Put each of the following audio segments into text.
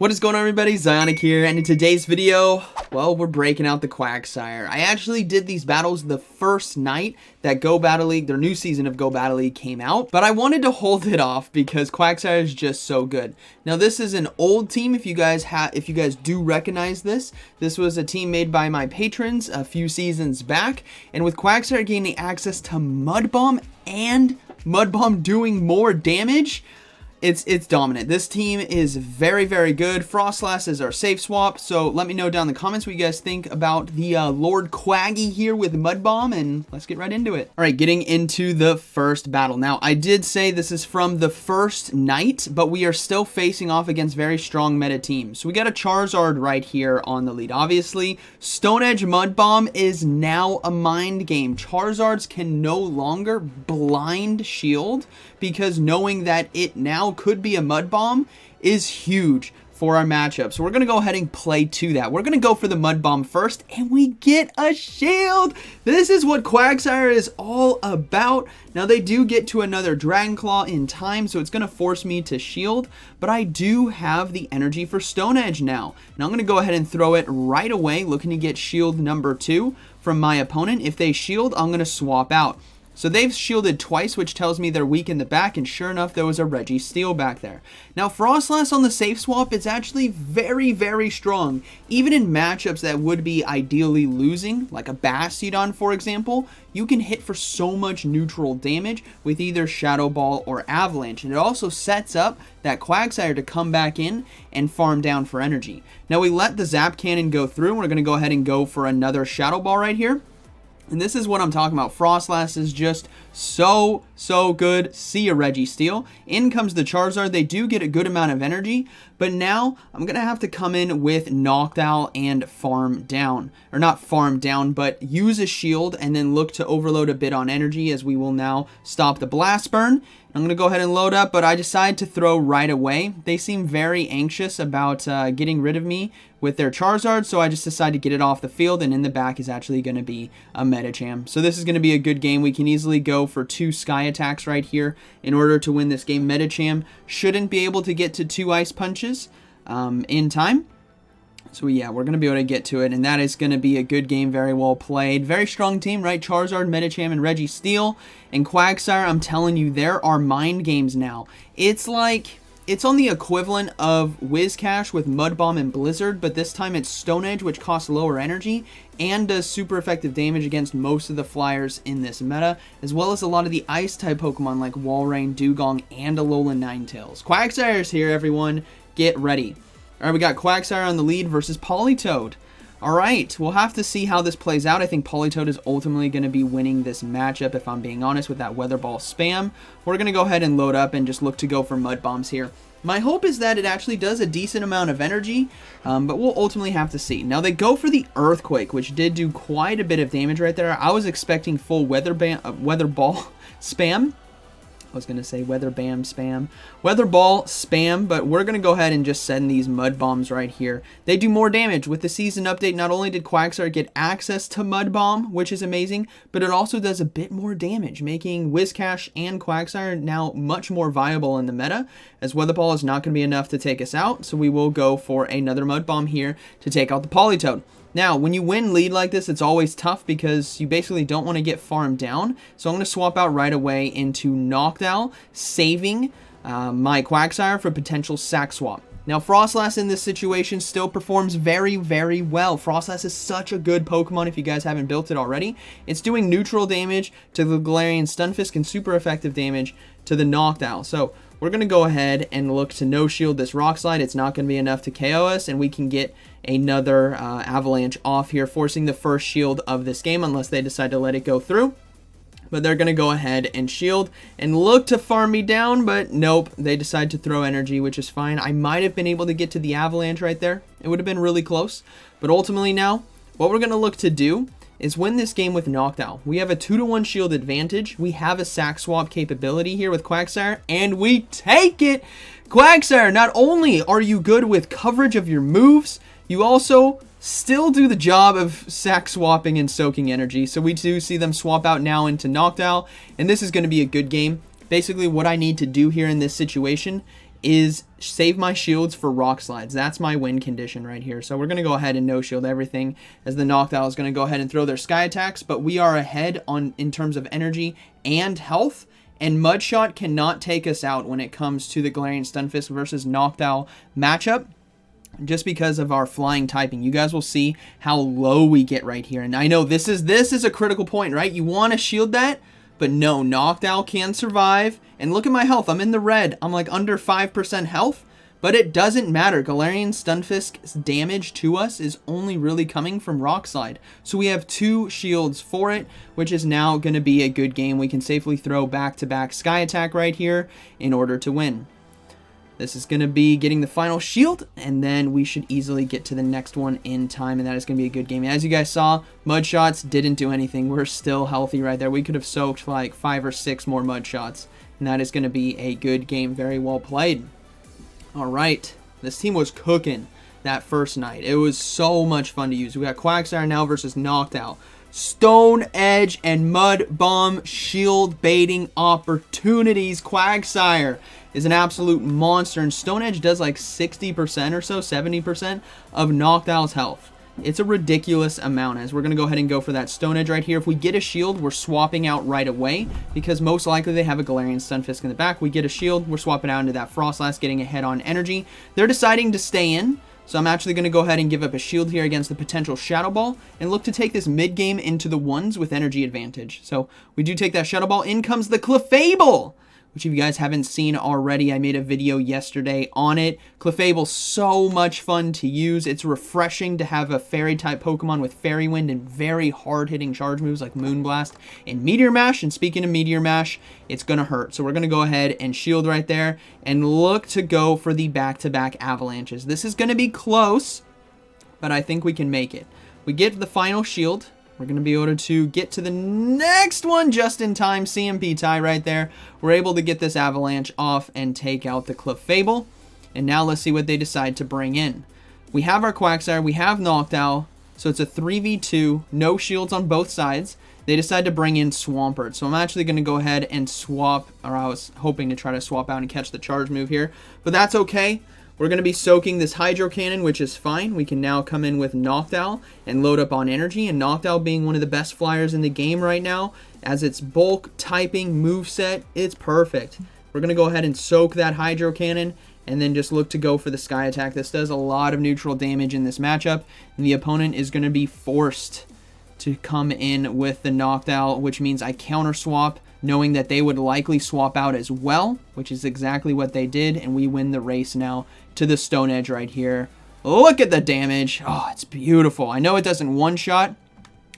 What is going on, everybody? ZyoniK here, and in today's video, well, we're breaking out the Quagsire. I actually did these battles the first night that Go Battle League, their new season of Go Battle League, came out, but I wanted to hold it off because Quagsire is just so good. Now, this is an old team. If you guys do recognize this was a team made by my patrons a few seasons back, and with Quagsire gaining access to Mud Bomb and Mud Bomb doing more damage, it's dominant. This team is very, very good. Frostlass is our safe swap, so let me know down in the comments what you guys think about the Lord Quaggy here with Mud Bomb, and let's get right into it. All right, getting into the first battle. Now, I did say this is from the first night, but we are still facing off against very strong meta teams. So we got a Charizard right here on the lead. Obviously, Stone Edge Mud Bomb is now a mind game. Charizards can no longer blind shield because knowing that it now could be a Mud Bomb is huge for our matchup. So we're going to go ahead and play to that. We're going to go for the Mud Bomb first, and we get a shield. This is what Quagsire is all about. Now, they do get to another Dragon Claw in time, so it's going to force me to shield, but I do have the energy for Stone Edge now. And I'm going to go ahead and throw it right away, looking to get shield number 2 from my opponent. If they shield, I'm going to swap out. So they've shielded twice, which tells me they're weak in the back, and sure enough, there was a Registeel back there. Now, Frostlass on the safe swap is actually very, very strong. Even in matchups that would be ideally losing, like a Bastiodon, for example, you can hit for so much neutral damage with either Shadow Ball or Avalanche. And it also sets up that Quagsire to come back in and farm down for energy. Now, we let the Zap Cannon go through, and we're going to go ahead and go for another Shadow Ball right here. And this is what I'm talking about. Frostlass is just so good. See a Registeel. In comes the Charizard. They do get a good amount of energy, but now I'm going to have to come in with Noctowl and farm down. Or not farm down, but use a shield and then look to overload a bit on energy, as we will now stop the Blast Burn. I'm going to go ahead and load up, but I decide to throw right away. They seem very anxious about getting rid of me with their Charizard, so I just decide to get it off the field, and in the back is actually going to be a Medicham. So this is going to be a good game. We can easily go for 2 Sky attacks right here in order to win this game. Medicham shouldn't be able to get to 2 Ice Punches in time. So yeah, we're going to be able to get to it, and that is going to be a good game, very well played. Very strong team, right? Charizard, Medicham, and Registeel. And Quagsire, I'm telling you, there are mind games now. It's like, it's on the equivalent of Whiscash with Mud Bomb and Blizzard, but this time it's Stone Edge, which costs lower energy and does super effective damage against most of the flyers in this meta, as well as a lot of the Ice-type Pokemon like Walrein, Dugong, and Alolan Ninetales. Quagsire is here, everyone. Get ready. Alright, we got Quagsire on the lead versus Politoed. Alright, we'll have to see how this plays out. I think Politoed is ultimately going to be winning this matchup, if I'm being honest, with that Weather Ball spam. We're going to go ahead and load up and just look to go for Mud Bombs here. My hope is that it actually does a decent amount of energy, but we'll ultimately have to see. Now, they go for the Earthquake, which did do quite a bit of damage right there. I was expecting full Weather Ball spam. I was going to say Weather Ball spam, but we're going to go ahead and just send these Mud Bombs right here. They do more damage. With the season update, not only did Quagsire get access to Mud Bomb, which is amazing, but it also does a bit more damage, making Whiscash and Quagsire now much more viable in the meta, as Weather Ball is not going to be enough to take us out, so we will go for another Mud Bomb here to take out the Politoed. Now, when you win lead like this, it's always tough because you basically don't want to get farmed down. So I'm going to swap out right away into Noctowl, saving my Quagsire for potential sack swap. Now, Frostlass in this situation still performs very, very well. Frostlass is such a good Pokemon if you guys haven't built it already. It's doing neutral damage to the Galarian Stunfisk and super effective damage to the Noctowl. So we're going to go ahead and look to no-shield this Rock Slide. It's not going to be enough to KO us, and we can get another Avalanche off here, forcing the first shield of this game, unless they decide to let it go through. But they're going to go ahead and shield and look to farm me down, but nope, they decide to throw energy, which is fine. I might have been able to get to the Avalanche right there. It would have been really close. But ultimately now, what we're going to look to do is win this game with Noctowl. We have a 2-to-1 shield advantage. We have a sack swap capability here with Quagsire, and we take it! Quagsire, not only are you good with coverage of your moves, you also still do the job of sack swapping and soaking energy. So we do see them swap out now into Noctowl, and this is going to be a good game. Basically, what I need to do here in this situation is save my shields for rock slides. That's my win condition right here. So we're going to go ahead and no shield everything, as the Noctowl is going to go ahead and throw their sky attacks, but we are ahead in terms of energy and health, and Mudshot cannot take us out when it comes to the Galarian Stunfisk versus Noctowl matchup, just because of our flying typing. You guys will see how low we get right here, and I know this is a critical point, right? You want to shield that, but no, Noctowl can survive. And look at my health. I'm in the red. I'm like under 5% health. But it doesn't matter. Galarian Stunfisk's damage to us is only really coming from Rock Slide. So we have 2 shields for it, which is now going to be a good game. We can safely throw back-to-back Sky Attack right here in order to win. This is going to be getting the final shield, and then we should easily get to the next one in time, and that is going to be a good game. As you guys saw, Mudshots didn't do anything. We're still healthy right there. We could have soaked like 5 or 6 more Mudshots, and that is going to be a good game. Very well played. All right, this team was cooking that first night. It was so much fun to use. We got Quagsire now versus Noctowl. Stone Edge and Mud Bomb shield baiting opportunities. Quagsire is an absolute monster, and Stone Edge does like 60% or so, 70% of Noctowl's health. It's a ridiculous amount, as we're going to go ahead and go for that Stone Edge right here. If we get a shield, we're swapping out right away, because most likely they have a Galarian Stunfisk in the back. We get a shield, we're swapping out into that Frostlass, getting ahead on energy. They're deciding to stay in, so I'm actually going to go ahead and give up a shield here against the potential Shadow Ball, and look to take this mid-game into the ones with energy advantage. So we do take that Shadow Ball. In comes the Clefable, which if you guys haven't seen already, I made a video yesterday on it. Clefable's so much fun to use. It's refreshing to have a Fairy-type Pokemon with Fairy Wind and very hard-hitting charge moves like Moonblast and Meteor Mash. And speaking of Meteor Mash, it's going to hurt. So we're going to go ahead and shield right there and look to go for the back-to-back Avalanches. This is going to be close, but I think we can make it. We get the final shield. We're going to be able to get to the next one just in time. CMP tie right there. We're able to get this Avalanche off and take out the Clefable. And now let's see what they decide to bring in. We have our Quagsire. We have Noctowl. So it's a 3v2. No shields on both sides. They decide to bring in Swampert. So I'm actually going to go ahead and swap, or I was hoping to try to swap out and catch the charge move here. But that's okay. We're going to be soaking this Hydro Cannon, which is fine. We can now come in with Noctowl and load up on energy. And Noctowl being one of the best flyers in the game right now, as its bulk typing moveset, it's perfect. We're going to go ahead and soak that Hydro Cannon and then just look to go for the Sky Attack. This does a lot of neutral damage in this matchup, and the opponent is going to be forced to come in with the Noctowl, which means I counter swap, knowing that they would likely swap out as well, which is exactly what they did, and we win the race now to the Stone Edge right here. Look at the damage. Oh, it's beautiful. I know it doesn't one-shot.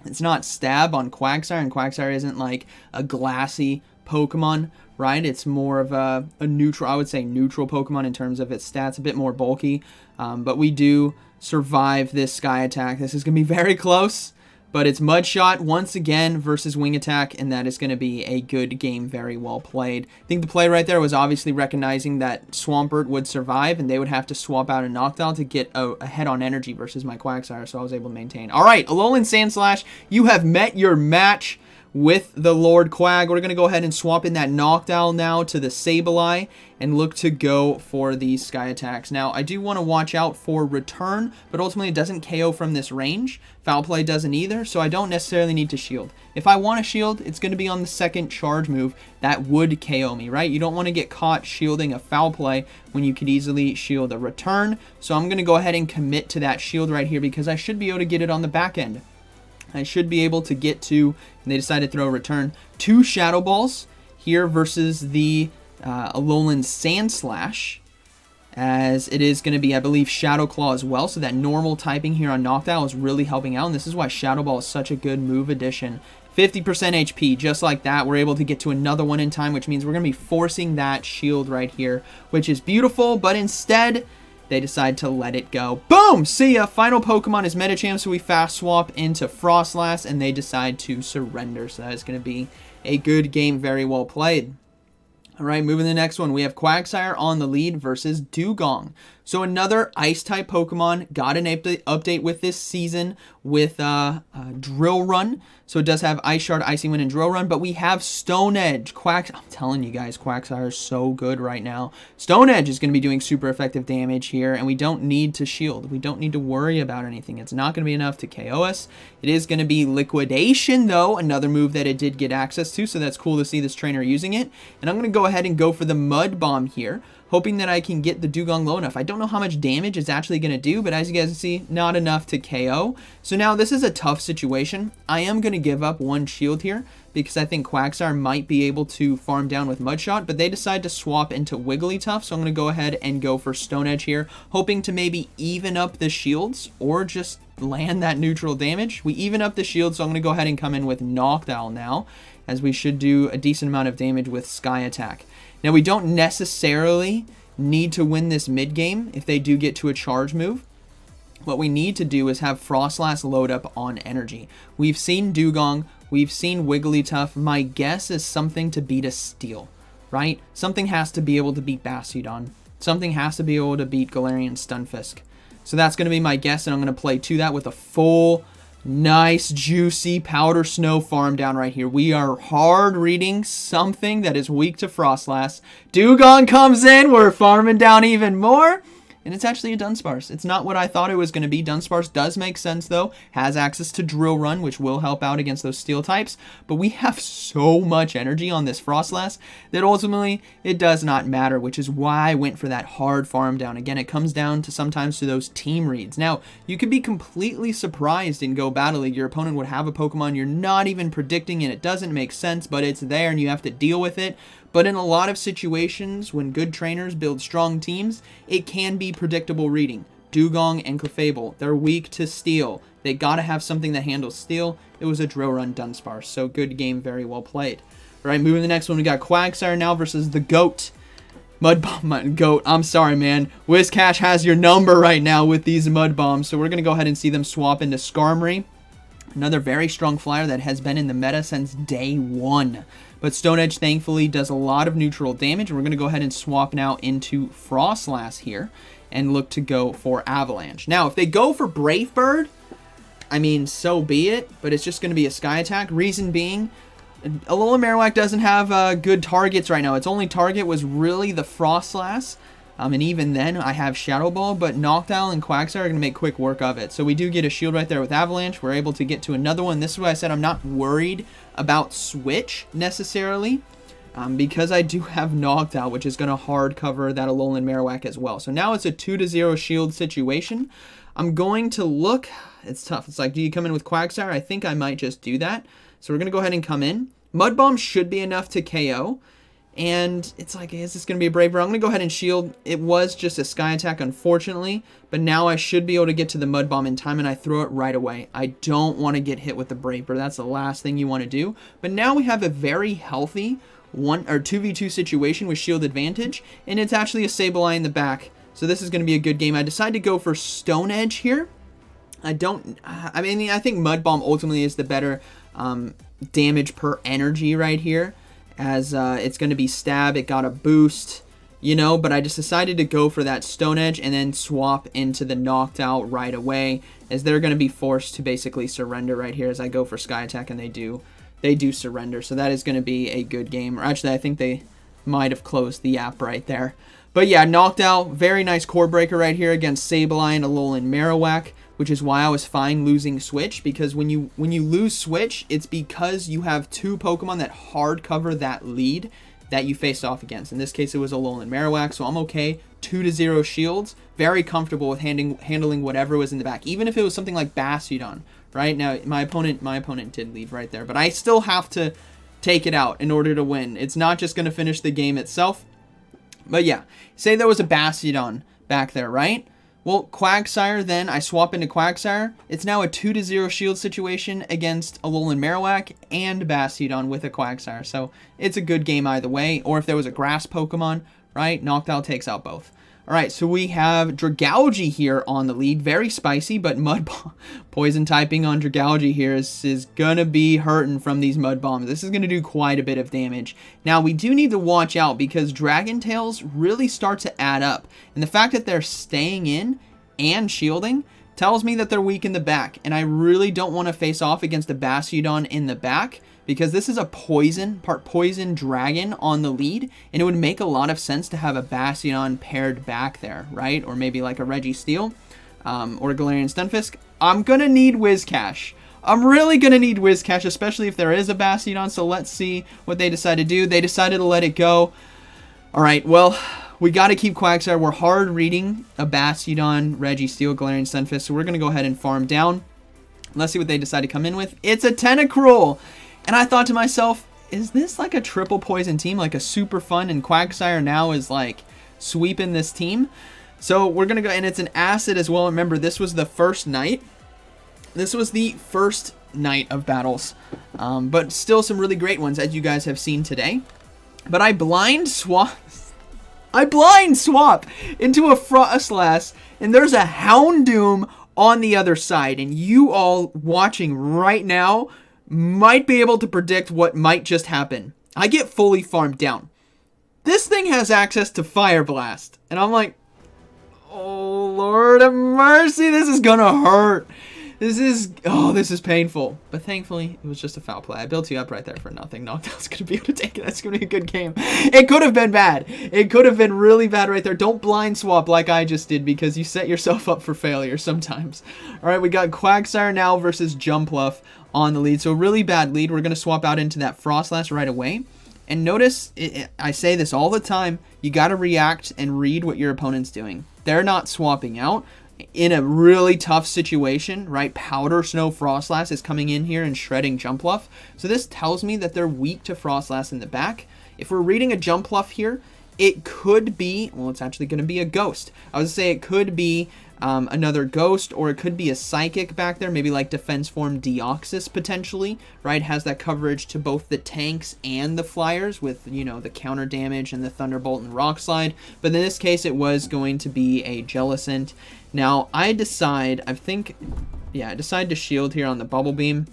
It's not stab on Quagsire, and Quagsire isn't like a glassy Pokemon, right? It's more of a neutral, I would say neutral Pokemon in terms of its stats, a bit more bulky, but we do survive this Sky Attack. This is going to be very close. But it's Mudshot once again versus Wing Attack, and that is going to be a good game, very well played. I think the play right there was obviously recognizing that Swampert would survive, and they would have to swap out a Noctowl to get a head on energy versus my Quagsire, so I was able to maintain. All right, Alolan Sandslash, you have met your match with the Lord Quag. We're going to go ahead and swap in that Noctowl now to the Sableye and look to go for these Sky Attacks. Now, I do want to watch out for Return, but ultimately it doesn't KO from this range. Foul Play doesn't either, so I don't necessarily need to shield. If I want to shield, it's going to be on the second charge move that would KO me, right? You don't want to get caught shielding a Foul Play when you could easily shield a Return. So I'm going to go ahead and commit to that shield right here because I should be able to get it on the back end. I should be able to get to, and they decided to throw a Return, 2 Shadow Balls here versus the Alolan Sandslash, as it is going to be, I believe, Shadow Claw as well, so that normal typing here on Noctowl is really helping out, and this is why Shadow Ball is such a good move addition. 50% HP, just like that. We're able to get to another one in time, which means we're going to be forcing that shield right here, which is beautiful, but instead they decide to let it go. Boom! See ya! Final Pokemon is Medicham, so we fast swap into Frostlass, and they decide to surrender. So that is going to be a good game, very well played. All right, moving to the next one. We have Quagsire on the lead versus Dugong. So another Ice-type Pokemon got an update with this season with Drill Run. So it does have Ice Shard, Icy Wind, and Drill Run. But we have Stone Edge. I'm telling you guys, Quagsire is so good right now. Stone Edge is going to be doing super effective damage here. And we don't need to shield. We don't need to worry about anything. It's not going to be enough to KO us. It is going to be Liquidation, though. Another move that it did get access to. So that's cool to see this trainer using it. And I'm going to go ahead and go for the Mud Bomb here, hoping that I can get the Dugong low enough. I don't know how much damage it's actually going to do, but as you guys can see, not enough to KO. So now this is a tough situation. I am going to give up one shield here because I think Quagsire might be able to farm down with Mud Shot, but they decide to swap into Wigglytuff, so I'm going to go ahead and go for Stone Edge here, hoping to maybe even up the shields or just land that neutral damage. We even up the shield, so I'm going to go ahead and come in with Noctowl now, as we should do a decent amount of damage with Sky Attack. Now, we don't necessarily need to win this mid-game if they do get to a charge move. What we need to do is have Frostlass load up on energy. We've seen Dugong, we've seen Wigglytuff. My guess is something to beat a Steel, right? Something has to be able to beat Bastiodon. Something has to be able to beat Galarian Stunfisk. So that's going to be my guess, and I'm going to play to that with a full, nice, juicy Powder Snow farm down right here. We are hard reading something that is weak to Frostlass. Dugong comes in. We're farming down even more. And it's actually a Dunsparce. It's not what I thought it was going to be. Dunsparce does make sense, though. Has access to Drill Run, which will help out against those Steel types. But we have so much energy on this Frostlass that ultimately it does not matter, which is why I went for that hard farm down. Again, it comes down to sometimes to those team reads. Now, you could be completely surprised in Go Battle League. Your opponent would have a Pokemon you're not even predicting, and it doesn't make sense, but it's there, and you have to deal with it. But in a lot of situations, when good trainers build strong teams, it can be predictable reading. Dugong and Clefable, they're weak to Steel. They gotta have something that handles Steel. It was a Drill Run Dunsparce, so good game, very well played. All right, moving to the next one, we got Quagsire now versus the GOAT. Mud Bomb, GOAT, I'm sorry, man. Whiscash has your number right now with these Mud Bombs, so we're gonna go ahead and see them swap into Skarmory. Another very strong flyer that has been in the meta since day one. But Stone Edge, thankfully, does a lot of neutral damage. We're going to go ahead and swap now into Frostlass here and look to go for Avalanche. Now, if they go for Brave Bird, I mean, so be it. But it's just going to be a Sky Attack. Reason being, Alolan Marowak doesn't have good targets right now. Its only target was really the Frostlass. And even then, I have Shadow Ball, but Noctowl and Quagsire are going to make quick work of it. So we do get a shield right there with Avalanche. We're able to get to another one. This is why I said I'm not worried about Switch, necessarily, because I do have Noctowl, which is going to hard cover that Alolan Marowak as well. So now it's a 2-0 shield situation. I'm going to look. It's tough. It's like, do you come in with Quagsire? I think I might just do that. So we're going to go ahead and come in. Mud Bomb should be enough to KO. And it's like, is this going to be a Brave Bird? I'm going to go ahead and shield. It was just a Sky Attack, unfortunately. But now I should be able to get to the Mud Bomb in time, and I throw it right away. I don't want to get hit with the Brave Bird. That's the last thing you want to do. But now we have a very healthy 2v2 situation with shield advantage. And it's actually a Sableye in the back. So this is going to be a good game. I decided to go for Stone Edge here. I think Mud Bomb ultimately is the better damage per energy right here. As it's going to be stab, it got a boost, you know, but I just decided to go for that Stone Edge and then swap into the Noctowl right away, as they're going to be forced to basically surrender right here as I go for Sky Attack, and they do surrender. So that is going to be a good game. Or actually, I think they might have closed the app right there. But yeah, Noctowl, very nice core breaker right here against Sableye and Alolan Marowak, which is why I was fine losing Switch, because when you lose Switch, it's because you have two Pokemon that hard cover that lead that you face off against. In this case, it was Alolan Marowak, so I'm okay. 2-0 shields, very comfortable with handling whatever was in the back, even if it was something like Bastiodon. Right now, my opponent did leave right there, but I still have to take it out in order to win. It's not just going to finish the game itself. But yeah, say there was a Bastiodon back there, right? Well, Quagsire, then I swap into Quagsire. It's now a 2-0 shield situation against Alolan Marowak and Bastiodon with a Quagsire. So it's a good game either way. Or if there was a grass Pokemon, right? Noctowl takes out both. All right, so we have Dragalge here on the lead. Very spicy, but Mud Bomb. Poison typing on Dragalge here is going to be hurting from these Mud Bombs. This is going to do quite a bit of damage. Now, we do need to watch out because Dragon Tails really start to add up. And the fact that they're staying in and shielding tells me that they're weak in the back. And I really don't want to face off against a Bastiodon in the back, because this is a part poison dragon on the lead, and it would make a lot of sense to have a Bastiodon paired back there, right? Or maybe like a Registeel, or a Galarian Stunfisk. I'm gonna need Whiscash. I'm really gonna need Whiscash, especially if there is a Bastiodon, so let's see what they decide to do. They decided to let it go. Alright, well, we gotta keep Quagsire. We're hard reading a Bastiodon, Registeel, Galarian Stunfisk, so we're gonna go ahead and farm down. Let's see what they decide to come in with. It's a Tentacruel! And I thought to myself, is this like a triple poison team, like a super fun, and Quagsire now is like sweeping this team? So we're going to go, and it's an acid as well. Remember, this was the first night. This was the first night of battles, but still some really great ones, as you guys have seen today. But I blind swap into a Frostlass, and there's a Houndoom on the other side, and you all watching right now might be able to predict what might just happen. I get fully farmed down. This thing has access to Fire Blast, and I'm like, oh Lord of mercy, this is gonna hurt. This is painful. But thankfully, it was just a foul play. I built you up right there for nothing. Noctowl's gonna be able to take it. That's gonna be a good game. It could have been bad. It could have been really bad right there. Don't blind swap like I just did, because you set yourself up for failure sometimes. Alright, we got Quagsire now versus Jumpluff on the lead. So a really bad lead. We're going to swap out into that Frostlass right away. And notice, I say this all the time, you got to react and read what your opponent's doing. They're not swapping out. In a really tough situation, right? Powder Snow Frostlass is coming in here and shredding Jumpluff. So this tells me that they're weak to Frostlass in the back. If we're reading a Jumpluff here, it could be, well, it's actually going to be a Ghost. I was going to say it could be another Ghost, or it could be a Psychic back there, maybe like Defense Form Deoxys potentially, right? Has that coverage to both the tanks and the flyers with, you know, the counter damage and the Thunderbolt and Rock Slide. But in this case, it was going to be a Jellicent. Now, I decide to shield here on the Bubble Beam.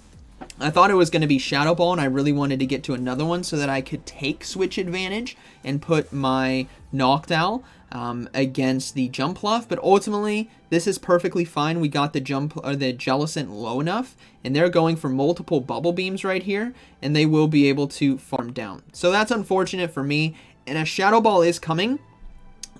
I thought it was going to be Shadow Ball, and I really wanted to get to another one so that I could take switch advantage and put my Noctowl against the Jumpluff. But ultimately, this is perfectly fine. We got the Jellicent low enough, and they're going for multiple Bubble Beams right here, and they will be able to farm down. So that's unfortunate for me, and a Shadow Ball is coming.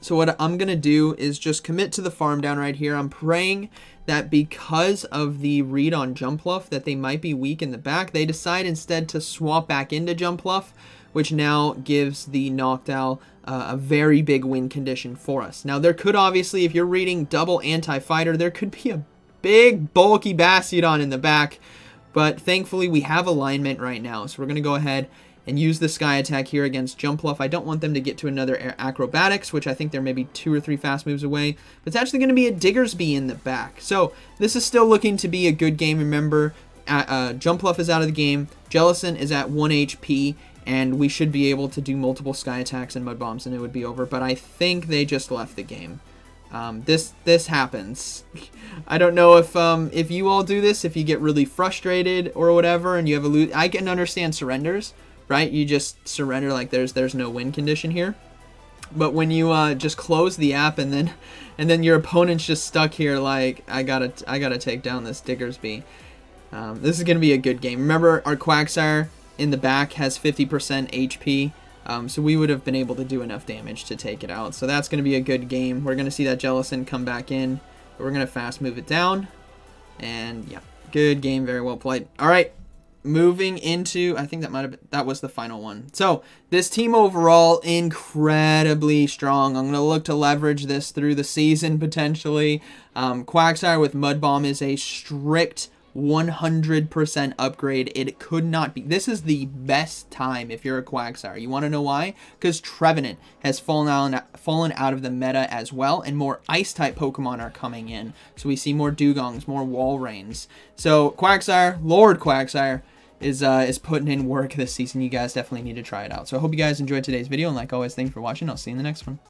So what I'm going to do is just commit to the farm down right here. I'm praying that because of the read on Jumpluff that they might be weak in the back, they decide instead to swap back into Jumpluff, which now gives the Noctowl a very big win condition for us. Now, there could obviously, if you're reading double anti-fighter, there could be a big bulky Bastiodon in the back, but thankfully we have alignment right now. So we're going to go ahead and use the Sky Attack here against Jumpluff. I don't want them to get to another Acrobatics, which I think they're maybe 2 or 3 fast moves away. But it's actually going to be a Diggersby in the back. So this is still looking to be a good game. Remember, Jumpluff is out of the game. Jellicent is at 1 HP. And we should be able to do multiple Sky Attacks and Mud Bombs, and it would be over. But I think they just left the game. This happens. I don't know if you all do this, if you get really frustrated or whatever, and you have a I can understand surrenders. Right, you just surrender like there's no win condition here. But when you just close the app and then your opponent's just stuck here like I gotta take down this Diggersby. This is gonna be a good game. Remember, our Quagsire in the back has 50% HP, so we would have been able to do enough damage to take it out. So that's gonna be a good game. We're gonna see that Jellicent come back in, but we're gonna fast move it down, and yeah, good game, very well played. All right. Moving into, I think that was the final one. So this team overall incredibly strong. I'm gonna look to leverage this through the season potentially. Quagsire with Mud Bomb is a strict 100% upgrade. It could not be. This is the best time if you're a Quagsire. You want to know why? Because Trevenant has fallen out of the meta as well, and more Ice-type Pokemon are coming in. So we see more Dugongs, more Walreins. So Quagsire, Lord Quagsire, is putting in work this season. You guys definitely need to try it out. So I hope you guys enjoyed today's video, and like always, thanks for watching. I'll see you in the next one.